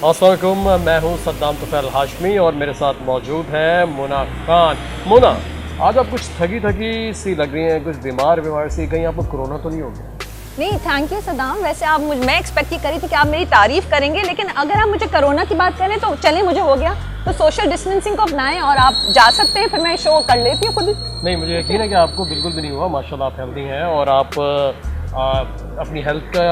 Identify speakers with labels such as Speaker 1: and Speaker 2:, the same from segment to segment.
Speaker 1: अस्सलाम वालेकुम, मैं हूं सद्दाम तुफैल हाशमी और मेरे साथ मौजूद है मुना खान। मुना, आज आप कुछ थकी थकी सी लग रही हैं, कुछ बीमार सी, कहीं आपको कोरोना तो नहीं हो गया?
Speaker 2: नहीं, थैंक यू सद्दाम। वैसे आप मैं एक्सपेक्ट ही करी थी कि आप मेरी तारीफ करेंगे, लेकिन अगर आप मुझे कोरोना की बात करें तो चलें, मुझे हो गया तो सोशल डिस्टेंसिंग को अपनाएं और आप जा सकते हैं, फिर मैं शो कर लेती हूँ खुद ही।
Speaker 1: नहीं, मुझे यकीन है कि आपको बिल्कुल भी नहीं हुआ। माशाल्लाह आप हेल्दी हैं और आप अपनी हेल्थ का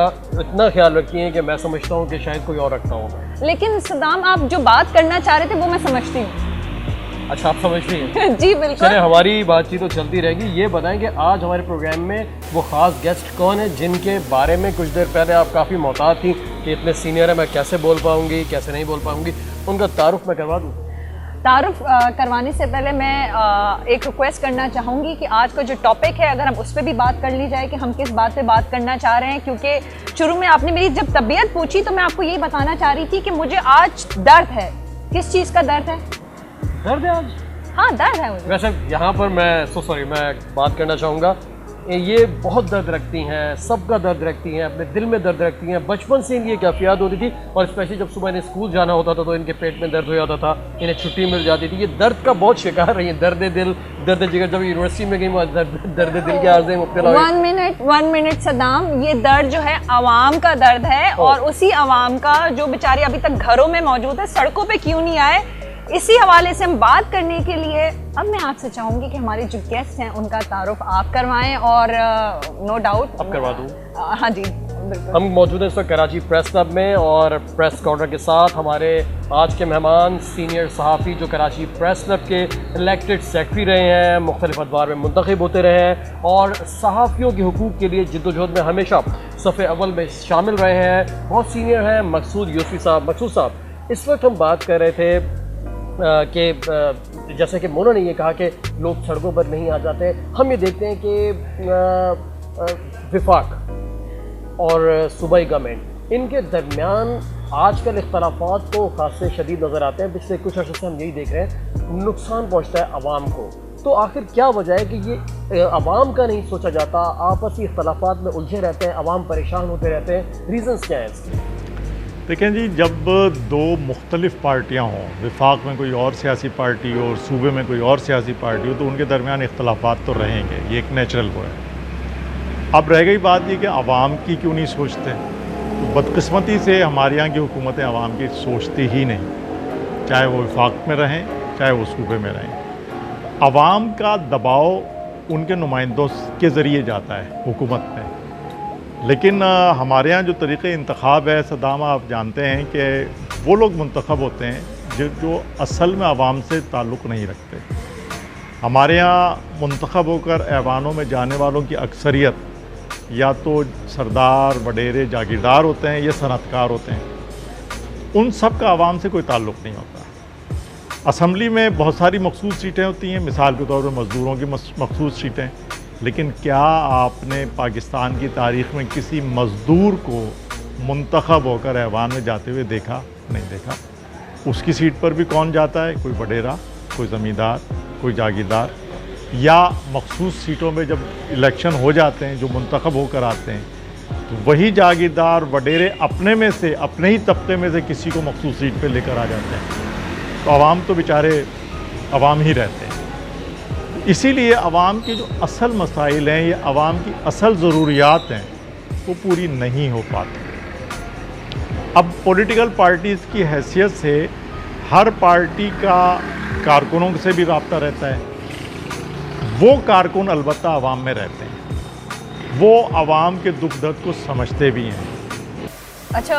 Speaker 1: इतना ख्याल रखती हैं कि मैं समझता हूँ कि शायद कोई और रखता होगा।
Speaker 2: लेकिन सद्दाम, आप जो बात करना चाह रहे थे वो मैं समझती हूँ।
Speaker 1: अच्छा, आप समझ रही हैं?
Speaker 2: जी बिल्कुल।
Speaker 1: चलिए, हमारी बातचीत तो चलती रहेगी। ये बताएं कि आज हमारे प्रोग्राम में वो ख़ास गेस्ट कौन है जिनके बारे में कुछ देर पहले आप काफ़ी मोहतात थी कि इतने सीनियर है, मैं कैसे बोल पाऊँगी, कैसे नहीं बोल पाऊँगी। उनका तारुफ मैं करवा दूँ?
Speaker 2: तारुफ करवाने से पहले मैं एक रिक्वेस्ट करना चाहूँगी कि आज का जो टॉपिक है, अगर हम उस पर भी बात कर ली जाए कि हम किस बात पे बात करना चाह रहे हैं। क्योंकि शुरू में आपने मेरी जब तबीयत पूछी तो मैं आपको यही बताना चाह रही थी कि मुझे आज दर्द है। किस चीज़ का दर्द है?
Speaker 1: दर्द है आज?
Speaker 2: हाँ, दर्द है मुझे।
Speaker 1: वैसे यहाँ पर मैं बात करना चाहूँगा, ये बहुत दर्द रखती हैं, सबका दर्द रखती हैं, अपने दिल में दर्द रखती हैं। बचपन से इनकी कैफियत होती थी और स्पेशली जब सुबह इन्हें स्कूल जाना होता था तो इनके पेट में दर्द हो जाता था, इन्हें छुट्टी मिल जाती थी। ये दर्द का बहुत शिकार रही है, दर्द दिल, दर्द जिगर। जब यूनिवर्सिटी में गई दर्द दिल के आर्ज़े मुब्तला हुई।
Speaker 2: 1 मिनट सद्दाम, ये दर्द जो है आवाम का दर्द है और उसी आवाम का जो बेचारे अभी तक घरों में मौजूद है, सड़कों पे क्यों नहीं आए, इसी हवाले से हम बात करने के लिए अब मैं आपसे चाहूंगी कि हमारे जो गेस्ट हैं उनका तारुफ आप करवाएं और नो डाउट
Speaker 1: अब करवा दूं?
Speaker 2: हाँ जी बिल्कुल।
Speaker 1: हम मौजूद हैं इस वक्त कराची प्रेस क्लब में और प्रेस काउंटर के साथ हमारे आज के मेहमान सीनियर सहाफ़ी जो कराची प्रेस क्लब के इलेक्टेड सेक्रेटरी रहे हैं, मुख्तलिफ अदवार में मुंतखब होते रहे हैं और सहाफ़ियों के हुकूक़ के लिए जद्दोजहद में हमेशा सफ़े अव्वल में शामिल रहे हैं। बहुत सीनियर हैं मकसूद यूसुफ़ी साहब। मकसूद साहब, इस वक्त हम बात कर रहे थे कि जैसे कि मोना ने ये कहा कि लोग सड़कों पर नहीं आ जाते। हम ये देखते हैं कि विफाक और सूबाई गवर्नमेंट, इनके दरमियान आजकल इख्तलाफात तो खासे शदीद नज़र आते हैं। पिछले कुछ अर्से से हम यही देख रहे हैं, नुकसान पहुँचता है आवाम को। तो आखिर क्या वजह है कि ये आवाम का नहीं सोचा जाता, आपसी इख्तलाफात में उलझे रहते हैं, आवाम परेशान होते रहते हैं? रीज़न्स क्या हैं इसके?
Speaker 3: देखें जी, जब दो मुख्तलिफ़ पार्टियाँ हों, विफाक में कोई और सियासी पार्टी हो और सूबे में कोई और सियासी पार्टी हो, तो उनके दरमियान इख्तलाफात तो रहेंगे, ये एक नेचुरल वो है। अब रह गई बात ये कि आवाम की क्यों नहीं सोचते। तो बदकिस्मती से हमारे यहाँ की हुकूमतें आवाम की सोचती ही नहीं, चाहे वो विफाक में रहें चाहे वो सूबे में रहें। आवाम का दबाव उनके नुमाइंदों के ज़रिए जाता है हुकूमत में। लेकिन हमारे यहाँ जो तरीक़े इंतखाब है सद्दाम, आप जानते हैं कि वो लोग मुंतखब होते हैं जो असल में आवाम से ताल्लुक़ नहीं रखते। हमारे यहाँ मुंतखब होकर ऐवानों में जाने वालों की अक्सरियत या तो सरदार, वडेरे, जागीरदार होते हैं या सनतकार होते हैं। उन सब का आवाम से कोई ताल्लुक़ नहीं होता। असम्बली में बहुत सारी मखसूस सीटें होती हैं, मिसाल के तौर पर मज़दूरों की मखसूस सीटें। लेकिन क्या आपने पाकिस्तान की तारीख़ में किसी मज़दूर को मुंतखब होकर ऐवान में जाते हुए देखा? नहीं देखा। उसकी सीट पर भी कौन जाता है? कोई वडेरा, कोई ज़मींदार, कोई जागीरदार। या मखसूस सीटों में जब इलेक्शन हो जाते हैं, जो मुंतखब होकर आते हैं, तो वही जागीरदार, वडेरे अपने में से, अपने ही तबके में से किसी को मखसूस सीट पर लेकर आ जाते हैं। तो आवाम तो बेचारे आवाम ही रहते हैं। इसीलिए आवाम के जो असल मसाइल हैं या आवाम की असल ज़रूरियात हैं वो पूरी नहीं हो पाती। अब पॉलिटिकल पार्टीज़ की हैसियत से हर पार्टी का कारकुनों से भी रब्ता रहता है। वो कारकुन अलबत्ता आवाम में रहते हैं, वो आवाम के दुख दर्द को समझते भी हैं।
Speaker 2: अच्छा,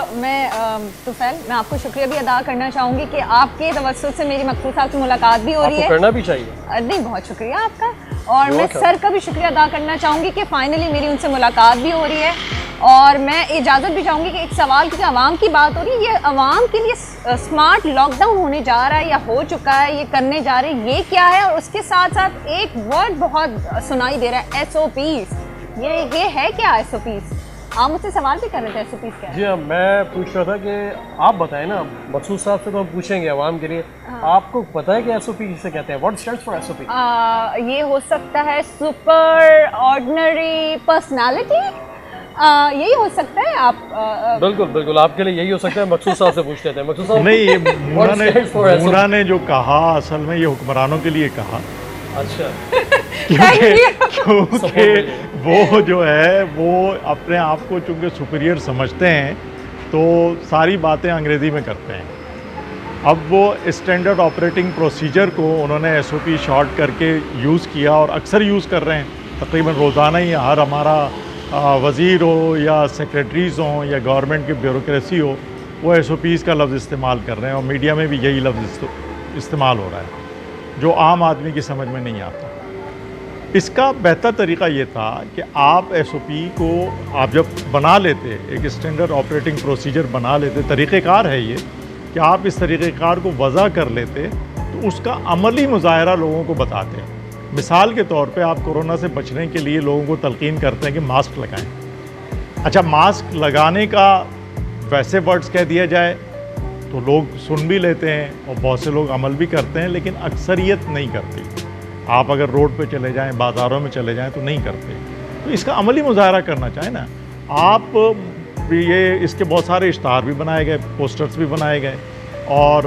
Speaker 2: तुफैल, मैं आपको शुक्रिया भी अदा करना चाहूँगी कि आपके तवज्जुह से मेरी मकसूद साहब से मुलाकात भी हो रही है।
Speaker 1: करना भी चाहिए।
Speaker 2: नहीं, बहुत शुक्रिया आपका। और मैं सर का भी शुक्रिया अदा करना चाहूँगी कि फाइनली मेरी उनसे मुलाकात भी हो रही है। और मैं इजाज़त भी चाहूँगी कि एक सवाल, क्योंकि आवाम की बात हो रही है, ये आवाम के लिए स्मार्ट लॉकडाउन होने जा रहा है या हो चुका है, ये करने जा रहे हैं, ये क्या है? और उसके साथ साथ एक वर्ड बहुत सुनाई दे रहा है, SOPs। ये है क्या SOPs? आप मुझसे सवाल भी कर रहे थे, SOPs क्या है?
Speaker 1: जी हाँ, मैं पूछ रहा था कि आप बताएं ना, मकसूद साहब से तो हम पूछेंगे आवाम के लिए। आपको पता है कि SOP किसे कहते हैं? What stands for SOP?
Speaker 2: ये हो सकता है सुपर ऑर्डिनरी पर्सनालिटी। यही हो सकता है आप
Speaker 1: बिल्कुल बिल्कुल, आपके लिए यही हो सकता है। मकसूद साहब से पूछ लेते हैं। मकसूद साहब,
Speaker 3: नहीं, ये
Speaker 1: SOP?
Speaker 3: मूना ने जो कहा असल में ये हुक्मरानों के लिए कहा,
Speaker 1: अच्छा,
Speaker 3: क्योंकि वो जो है वो अपने आप को चूँकि सुपीरियर समझते हैं तो सारी बातें अंग्रेज़ी में करते हैं। अब वो स्टैंडर्ड ऑपरेटिंग प्रोसीजर को उन्होंने SOP शॉर्ट करके यूज़ किया और अक्सर यूज़ कर रहे हैं। तकरीबन रोज़ाना ही हर हमारा वज़ीर हो या सेक्रेटरीज़ हों या गवर्नमेंट की ब्यूरोक्रेसी हो, वो SOPs का लफ्ज़ इस्तेमाल कर रहे हैं और मीडिया में भी यही लफ्ज़ इस्तेमाल हो रहा है जो आम आदमी की समझ में नहीं आता। इसका बेहतर तरीक़ा ये था कि आप SOP को आप जब बना लेते, एक स्टैंडर्ड ऑपरेटिंग प्रोसीजर बना लेते, तरीक़ेकार है ये कि आप इस तरीक़ेकार को वज़ा कर लेते तो उसका अमली मुज़ाहरा लोगों को बताते हैं। मिसाल के तौर पे आप कोरोना से बचने के लिए लोगों को तलकीन करते हैं कि मास्क लगाएं। अच्छा, मास्क लगाने का वैसे वर्ड्स कह दिया जाए तो लोग सुन भी लेते हैं और बहुत से लोग अमल भी करते हैं, लेकिन अक्सरियत नहीं करती। आप अगर रोड पे चले जाएं, बाज़ारों में चले जाएं तो नहीं करते। तो इसका अमली मुज़ाहरा करना चाहें ना आप, ये इसके बहुत सारे इश्तहार भी बनाए गए, पोस्टर्स भी बनाए गए और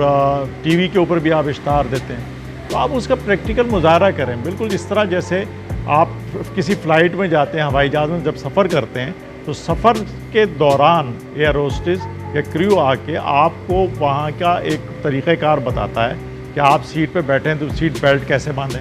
Speaker 3: टीवी के ऊपर भी आप इश्तहार देते हैं। तो आप उसका प्रैक्टिकल मुज़ाहरा करें, बिल्कुल इस तरह जैसे आप किसी फ़्लाइट में जाते हैं, हवाई जहाज़ में जब सफ़र करते हैं तो सफ़र के दौरान एयर होस्टेस या क्रू आके आपको वहाँ का एक तरीक़ाकार बताता है कि आप सीट पे बैठे हैं तो सीट बेल्ट कैसे बांधें।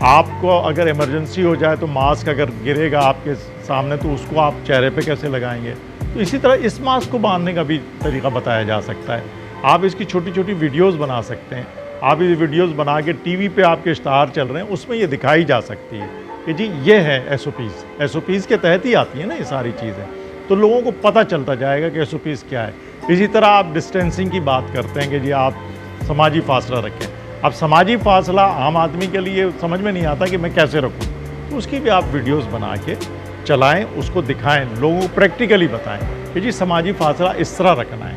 Speaker 3: आपको अगर इमरजेंसी हो जाए तो मास्क अगर गिरेगा आपके सामने तो उसको आप चेहरे पे कैसे लगाएंगे। तो इसी तरह इस मास्क को बांधने का भी तरीका बताया जा सकता है। आप इसकी छोटी छोटी वीडियोस बना सकते हैं। आप ये वीडियोस बना के टीवी पे आपके इश्तहार चल रहे हैं उसमें ये दिखाई जा सकती है कि जी ये है SOPs के तहत ही आती है ना ये सारी चीज़ें, तो लोगों को पता चलता जाएगा कि SOPs क्या है। इसी तरह आप डिस्टेंसिंग की बात करते हैं कि जी आप समाजी फासला रखें। अब समाजी फासला आम आदमी के लिए समझ में नहीं आता कि मैं कैसे रखूं, तो उसकी भी आप वीडियोस बना के चलाएं, उसको दिखाएं, लोगों को प्रैक्टिकली बताएं कि जी समाजी फासला इस तरह रखना है,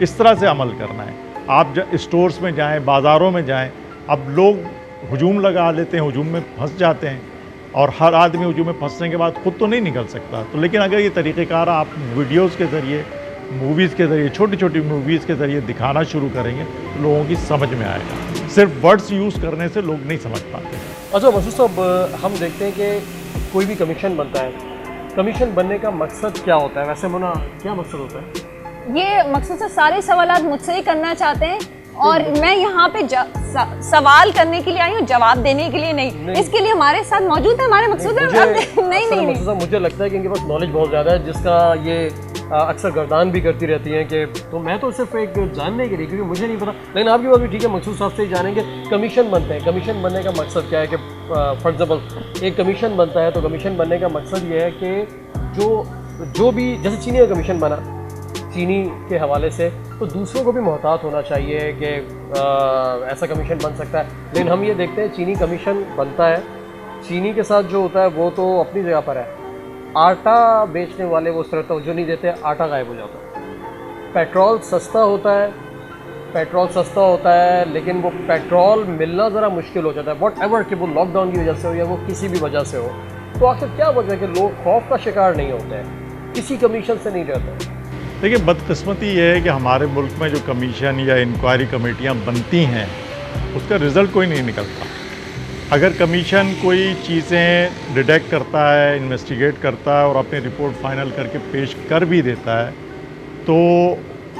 Speaker 3: इस तरह से अमल करना है। आप स्टोर्स में जाएं, बाज़ारों में जाएं, अब लोग हुजूम लगा लेते हैं, हुजूम में फंस जाते हैं और हर आदमी हुजूम में फंसने के बाद खुद तो नहीं निकल सकता। तो लेकिन अगर ये तरीक़ेकार आप वीडियोज़ के ज़रिए, मूवीज़ के ज़रिए, छोटी छोटी मूवीज़ के ज़रिए दिखाना शुरू करेंगे तो लोगों की समझ में आएगा। सिर्फ वर्ड्स यूज़ करने से लोग नहीं समझ पाते।
Speaker 1: अच्छा मसूद साहब, हम देखते हैं कि कोई भी कमीशन बनता है, कमीशन बनने का मकसद क्या होता है? वैसे मुना, क्या मकसद होता है?
Speaker 2: ये मकसद से सारे सवाल मुझसे ही करना चाहते हैं और मैं यहाँ पे सवाल करने के लिए आई हूँ, जवाब देने के लिए नहीं। इसके लिए हमारे साथ मौजूद है हमारे मकसूद नहीं।
Speaker 1: मुझे लगता है कि इनके पास नॉलेज बहुत ज़्यादा है जिसका ये अक्सर गर्दान भी करती रहती हैं कि तो मैं तो सिर्फ एक जानने के लिए, क्योंकि मुझे नहीं पता। लेकिन आपकी बात भी ठीक है, मकसूद साहब से ही जानेंगे। कमीशन बनते हैं, कमीशन बनने का मकसद क्या है? कि फॉर एग्जाम्पल एक कमीशन बनता है तो कमीशन बनने का मकसद ये है कि जो भी, जैसे चीनी का कमीशन बना चीनी के हवाले से, तो दूसरों को भी मोहतात होना चाहिए कि ऐसा कमीशन बन सकता है। लेकिन हम ये देखते हैं चीनी कमीशन बनता है, चीनी के साथ जो होता है वो तो अपनी जगह पर है, आटा बेचने वाले वो उस तरह तवज्जो नहीं देते, आटा गायब हो जाता है। पेट्रोल सस्ता होता है लेकिन वो पेट्रोल मिलना ज़रा मुश्किल हो जाता है, वॉट एवर कि वो लॉकडाउन की वजह से हो या वो किसी भी वजह से हो। तो आखिर क्या वजह है कि लोग खौफ का शिकार नहीं होते हैं, किसी कमीशन से नहीं डरते?
Speaker 3: देखिए, बदकिस्मती ये है कि हमारे मुल्क में जो कमीशन या इंक्वायरी कमेटियाँ बनती हैं उसका रिज़ल्ट कोई नहीं निकलता। अगर कमीशन कोई चीज़ें डिटेक्ट करता है, इन्वेस्टिगेट करता है और अपनी रिपोर्ट फाइनल करके पेश कर भी देता है तो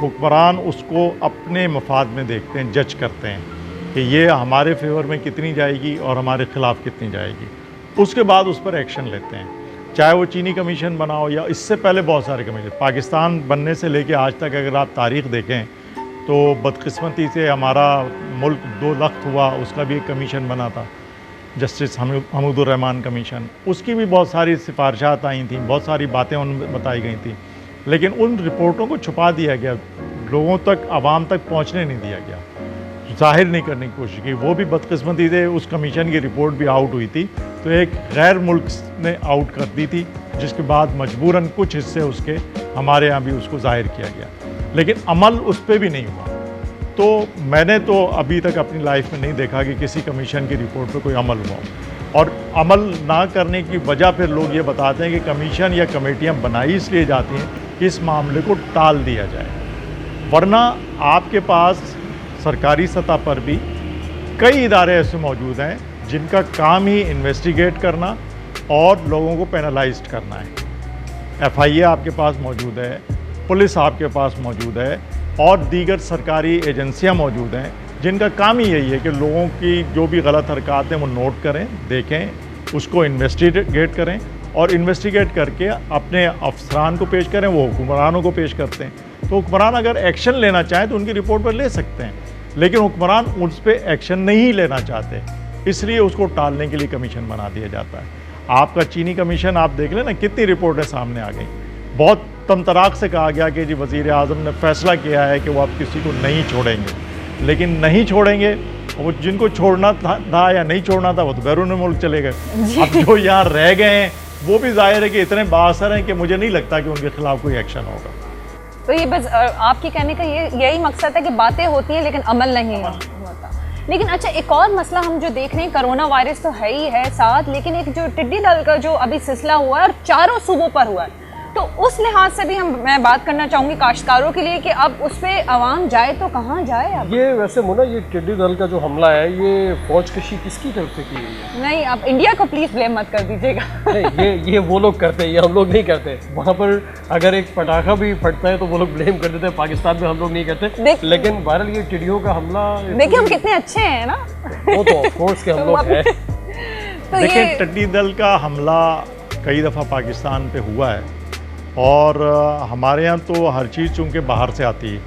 Speaker 3: हुक्मरान उसको अपने मफाद में देखते हैं, जज करते हैं कि ये हमारे फेवर में कितनी जाएगी और हमारे ख़िलाफ़ कितनी जाएगी। उसके बाद उस पर एक्शन लेते हैं, चाहे वो चीनी कमीशन बनाओ या इससे पहले बहुत सारे कमीशन। पाकिस्तान बनने से लेके आज तक अगर आप तारीख़ देखें तो बदकिस्मती से हमारा मुल्क 2 लख्त हुआ, उसका भी एक कमीशन बना था, जस्टिस हमीदुर रहमान कमीशन। उसकी भी बहुत सारी सिफारिशात आई थी, बहुत सारी बातें उनमें बताई गई थी, लेकिन उन रिपोर्टों को छुपा दिया गया, लोगों तक, आवाम तक पहुँचने नहीं दिया गया, ज़ाहिर नहीं करने की कोशिश की। वो भी बदकिस्मती से उस कमीशन की रिपोर्ट भी आउट हुई थी तो एक गैर मुल्क ने आउट कर दी थी, जिसके बाद मजबूरन कुछ हिस्से उसके हमारे यहाँ भी उसको ज़ाहिर किया गया, लेकिन अमल उस पर भी नहीं हुआ। तो मैंने तो अभी तक अपनी लाइफ में नहीं देखा कि किसी कमीशन की रिपोर्ट पे कोई अमल हुआ। और अमल ना करने की वजह फिर लोग ये बताते हैं कि कमीशन या कमेटियां बनाई इसलिए जाती हैं कि इस मामले को टाल दिया जाए, वरना आपके पास सरकारी सतह पर भी कई इदारे ऐसे मौजूद हैं जिनका काम ही इन्वेस्टिगेट करना और लोगों को पेनलाइज्ड करना है। FIA आपके पास मौजूद है, पुलिस आपके पास मौजूद है और दीगर सरकारी एजेंसियां मौजूद हैं जिनका काम ही यही है कि लोगों की जो भी गलत हरकत हैं वो नोट करें, देखें, उसको इन्वेस्टिगेट करें और इन्वेस्टिगेट करके अपने अफसरान को पेश करें, वो हुक्मरानों को पेश करते हैं। तो हुक्मरान अगर एक्शन लेना चाहें तो उनकी रिपोर्ट पर ले सकते हैं, लेकिन हुक्मरान उस पर एक्शन नहीं लेना चाहते, इसलिए उसको टालने के लिए कमीशन बना दिया जाता है। आपका चीनी कमीशन आप देख लें ना, कितनी रिपोर्टें सामने आ गई। बहुत तमतराक से कहा गया कि जी वज़ीर आज़म ने फैसला किया है कि वो अब किसी को नहीं छोड़ेंगे, लेकिन नहीं छोड़ेंगे, वो जिनको छोड़ना था या नहीं छोड़ना था वो तो बैरून मुल्क चले गए। अब जो यहाँ रह गए हैं वो भी जाहिर है कि इतने बाअसर हैं कि मुझे नहीं लगता कि उनके खिलाफ कोई एक्शन होगा।
Speaker 2: तो ये बस आपके कहने का यही मकसद है कि बातें होती हैं लेकिन अमल नहीं होता। लेकिन अच्छा, एक और मसला हम जो देख रहे हैं, कोरोना वायरस तो है ही है साथ, लेकिन एक जो टिड्डी दल का जो अभी सिलसिला हुआ है और चारों सूबों पर हुआ है, तो उस लिहाज से भी मैं बात करना चाहूँगी काश्तकारों के लिए कि अब उस पर आवाम जाए तो कहाँ जाए। अब
Speaker 1: ये वैसे मुना, ये टिड्डी दल का जो हमला है ये फौज कशी किसकी तरफ से की गई है?
Speaker 2: नहीं, अब इंडिया को प्लीज़ ब्लेम मत कर दीजिएगा।
Speaker 1: नहीं, ये वो लोग करते हैं, ये हम लोग नहीं करते। वहाँ पर अगर एक पटाखा भी फटता है तो वो लोग ब्लेम कर देते हैं, पाकिस्तान में हम लोग नहीं करते। लेकिन बहरहाल ये टिड्डियों का हमला,
Speaker 2: देखिए हम कितने अच्छे हैं ना।
Speaker 1: वो तो ऑफ कोर्स के हम लोग हैं।
Speaker 3: देखिए, टिड्डी दल का हमला कई दफ़ा पाकिस्तान पे हुआ है और हमारे यहाँ तो हर चीज़ चूँकि बाहर से आती है,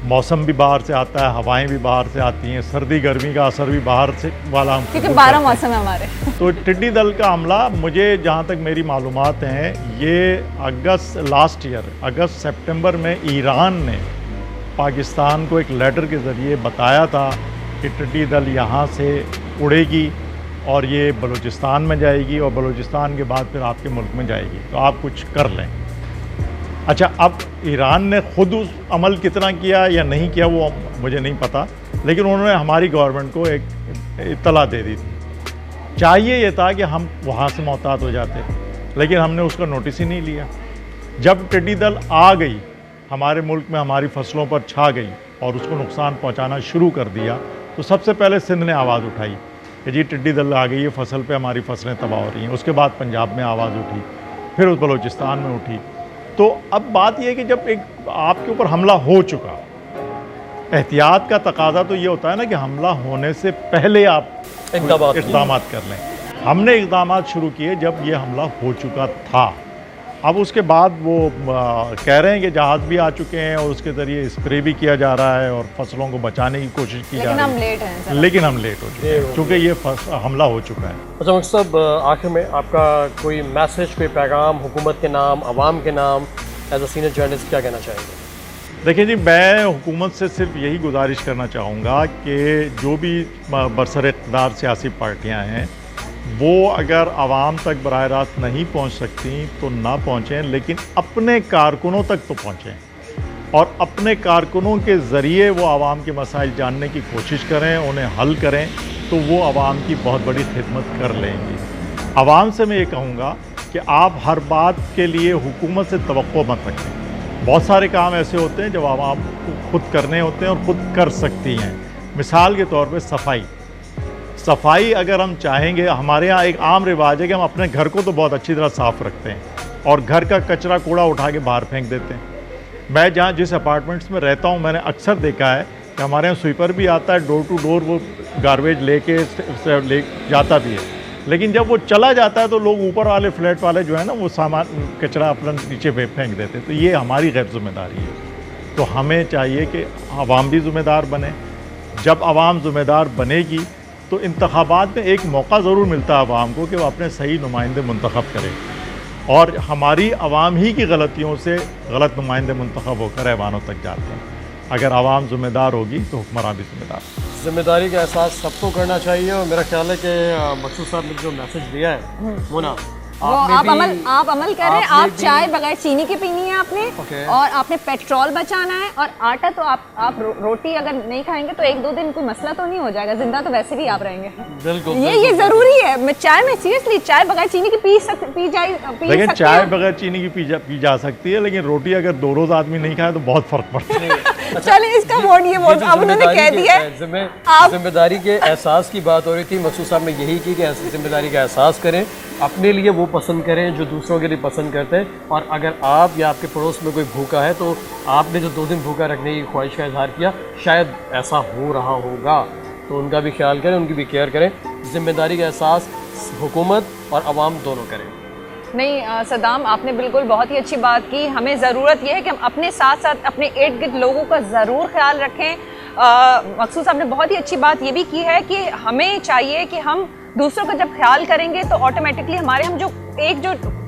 Speaker 3: मौसम भी बाहर से आता है, हवाएं भी बाहर से आती हैं, सर्दी गर्मी का असर भी बाहर से वाला हम,
Speaker 2: क्योंकि 12 मौसम है हमारे।
Speaker 3: तो टिड्डी दल का हमला, मुझे जहाँ तक मेरी मालूमात हैं, ये लास्ट ईयर अगस्त सितंबर में ईरान ने पाकिस्तान को एक लेटर के ज़रिए बताया था कि टिड्डी दल यहाँ से उड़ेगी और ये बलूचिस्तान में जाएगी और बलूचिस्तान के बाद फिर आपके मुल्क में जाएगी, तो आप कुछ कर लें। अच्छा, अब ईरान ने ख़ुद उस अमल कितना किया या नहीं किया वो मुझे नहीं पता, लेकिन उन्होंने हमारी गवर्नमेंट को एक इत्तला दे दी थी। चाहिए ये था कि हम वहाँ से मोहतात हो जाते, लेकिन हमने उसका नोटिस ही नहीं लिया। जब टिड्डी दल आ गई हमारे मुल्क में, हमारी फसलों पर छा गई और उसको नुकसान पहुँचाना शुरू कर दिया, तो सबसे पहले सिंध ने आवाज़ उठाई कि जी टिड्डी दल आ गई है, फसल पे हमारी फसलें तबाह हो रही हैं। उसके बाद पंजाब में आवाज़ उठी, फिर उस बलूचिस्तान में उठी। तो अब बात यह है कि जब एक आपके ऊपर हमला हो चुका, एहतियात का तकाजा तो ये होता है ना कि हमला होने से पहले आप इक़दाम कर लें। हमने इक़दाम शुरू किए जब ये हमला हो चुका था। अब उसके बाद वो कह रहे हैं कि जहाज़ भी आ चुके हैं और उसके ज़रिए स्प्रे भी किया जा रहा है और फसलों को बचाने की कोशिश की जा रही है, लेकिन हम लेट हो चुके हैं क्योंकि ये हमला हो चुका है।
Speaker 1: अच्छा मुफ्ती साहब, आखिर में आपका कोई मैसेज, कोई पैगाम हुकूमत के नाम, अवाम के नाम, एज अ सीनियर जर्नलिस्ट क्या कहना चाहेंगे?
Speaker 3: देखिए जी, मैं हुकूमत से सिर्फ यही गुजारिश करना चाहूँगा कि जो भी बरसर इक़्तिदार सियासी पार्टियाँ हैं वो अगर आवाम तक बराह रास्त नहीं पहुंच सकती तो ना पहुंचें, लेकिन अपने कारकुनों तक तो पहुंचें और अपने कारकुनों के ज़रिए वो आवाम के मसाइल जानने की कोशिश करें, उन्हें हल करें, तो वो आवाम की बहुत बड़ी खिदमत कर लेंगी। आवाम से मैं ये कहूँगा कि आप हर बात के लिए हुकूमत से तवक्को मत रखें। बहुत सारे काम ऐसे होते हैं जब आवाम को खुद करने होते हैं और ख़ुद कर सकती हैं। मिसाल के तौर पर सफाई अगर हम चाहेंगे, हमारे यहाँ एक आम रिवाज है कि हम अपने घर को तो बहुत अच्छी तरह साफ़ रखते हैं और घर का कचरा कूड़ा उठा के बाहर फेंक देते हैं। मैं जहाँ जिस अपार्टमेंट्स में रहता हूँ, मैंने अक्सर देखा है कि हमारे यहाँ स्वीपर भी आता है, डोर टू डोर वो गार्बेज ले जाता भी है, लेकिन जब वो चला जाता है तो लोग ऊपर वाले फ्लैट वाले जो है ना, वो सामान कचरा अपना नीचे फेंक देते हैं। तो ये हमारी गैर जिम्मेदारी है। तो हमें चाहिए कि आवाम भी ज़िम्मेदार बने। जब आवाम ज़िम्मेदार बनेगी तो इंतखाबात में एक मौका ज़रूर मिलता है आवाम को कि वो अपने सही नुमाइंदे मुंतखब करें, और हमारी आवाम ही की गलतियों से गलत नुमाइंदे मुंतखब होकर ऐवानों तक जाते हैं। अगर आवाम ज़िम्मेदार होगी तो हुक्मरान भी ज़िम्मेदार।
Speaker 1: ज़िम्मेदारी का एहसास सबको करना चाहिए और मेरा ख्याल है कि मकसूद साहब ने जो मैसेज दिया है वो ना
Speaker 2: आप अमल कर रहे हैं। आप चाय बगैर चीनी के पीनी है आपने,
Speaker 1: Okay.
Speaker 2: और आपने पेट्रोल बचाना है, और आटा तो आप रोटी अगर नहीं खाएंगे तो 1-2 दिन कोई मसला तो नहीं हो जाएगा, जिंदा तो वैसे भी आप रहेंगे।
Speaker 1: बिल्कुल
Speaker 2: ये जरूरी है। मैं चाय में सीरियसली चाय बगैर चीनी की पी
Speaker 3: लेकिन
Speaker 2: सकते
Speaker 3: चाय
Speaker 2: हैं।
Speaker 3: बगैर चीनी की पी जा सकती है, लेकिन रोटी अगर 2 रोज आदमी नहीं खाए तो बहुत फर्क पड़ता है।
Speaker 2: चलिए इसका बोर्ड ये बोल अब उन्होंने कह दिया है। आप
Speaker 1: जिम्मेदारी के एहसास की बात हो रही थी, मकसूद साहब ने यही की कि जिम्मेदारी का एहसास करें, अपने लिए वो पसंद करें जो दूसरों के लिए पसंद करते हैं। और अगर आप या आपके पड़ोस में कोई भूखा है तो आपने जो 2 दिन भूखा रखने की ख्वाहिश का इजहार किया, शायद ऐसा हो रहा होगा, तो उनका भी ख्याल करें, उनकी भी केयर करें। जिम्मेदारी का एहसास हुकूमत और आवाम दोनों करें।
Speaker 2: नहीं सद्दाम, आपने बिल्कुल बहुत ही अच्छी बात की। हमें ज़रूरत यह है कि हम अपने साथ साथ अपने इर्द गिर्द लोगों का ज़रूर ख्याल रखें। मकसूद साहब ने बहुत ही अच्छी बात ये भी की है कि हमें चाहिए कि हम दूसरों का जब ख्याल करेंगे तो ऑटोमेटिकली हम जो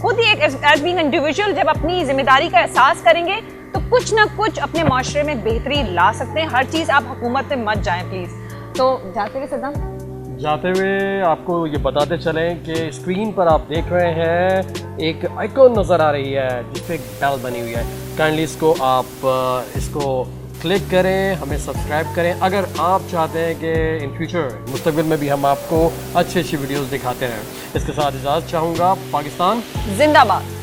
Speaker 2: खुद ही एक एज बीइंग इंडिविजुअल जब अपनी जिम्मेदारी का एहसास करेंगे तो कुछ ना कुछ अपने माशरे में बेहतरी ला सकते हैं। हर चीज़ आप हुकूमत में मत जाएं प्लीज़। तो जाते हुए सद्दाम,
Speaker 1: जाते हुए आपको ये बताते चलें कि स्क्रीन पर आप देख रहे हैं एक आइकॉन नज़र आ रही है जिस पे एक बेल बनी हुई है। काइंडली इसको क्लिक करें, हमें सब्सक्राइब करें अगर आप चाहते हैं कि इन फ्यूचर मुस्तकबिल में भी हम आपको अच्छी अच्छी वीडियोस दिखाते रहें। इसके साथ इजाज़त चाहूँगा। पाकिस्तान
Speaker 2: जिंदाबाद।